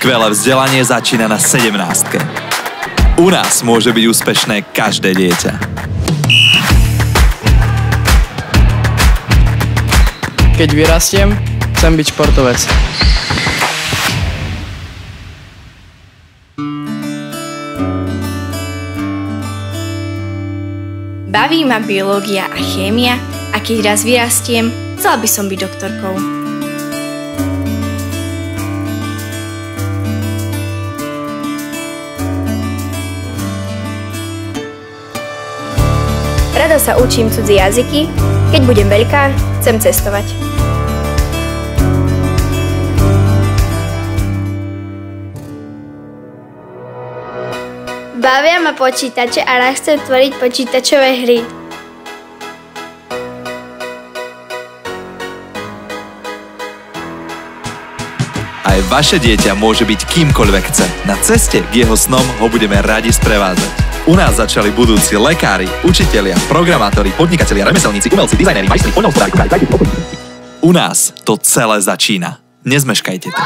Skvelé vzdelanie začína na 17. U nás môže byť úspešné každé dieťa. Keď vyrastiem, chcem byť športovec. Baví ma biológia a chémia a keď raz vyrastiem, chcela by som byť doktorkou. Rada sa učím cudzie jazyky, keď budem veľká, chcem cestovať. Bavia ma počítače a raz chcem tvoriť počítačové hry. Aj vaše dieťa môže byť kýmkoľvek chce. Na ceste k jeho snom ho budeme radi sprevázať. U nás začali budúci lekári, učitelia, programátori, podnikatelia, remeselníci, umelci, dizajneri, majstri, poľnohospodári, kuchári. U nás to celé začína. Nezmeškajte to.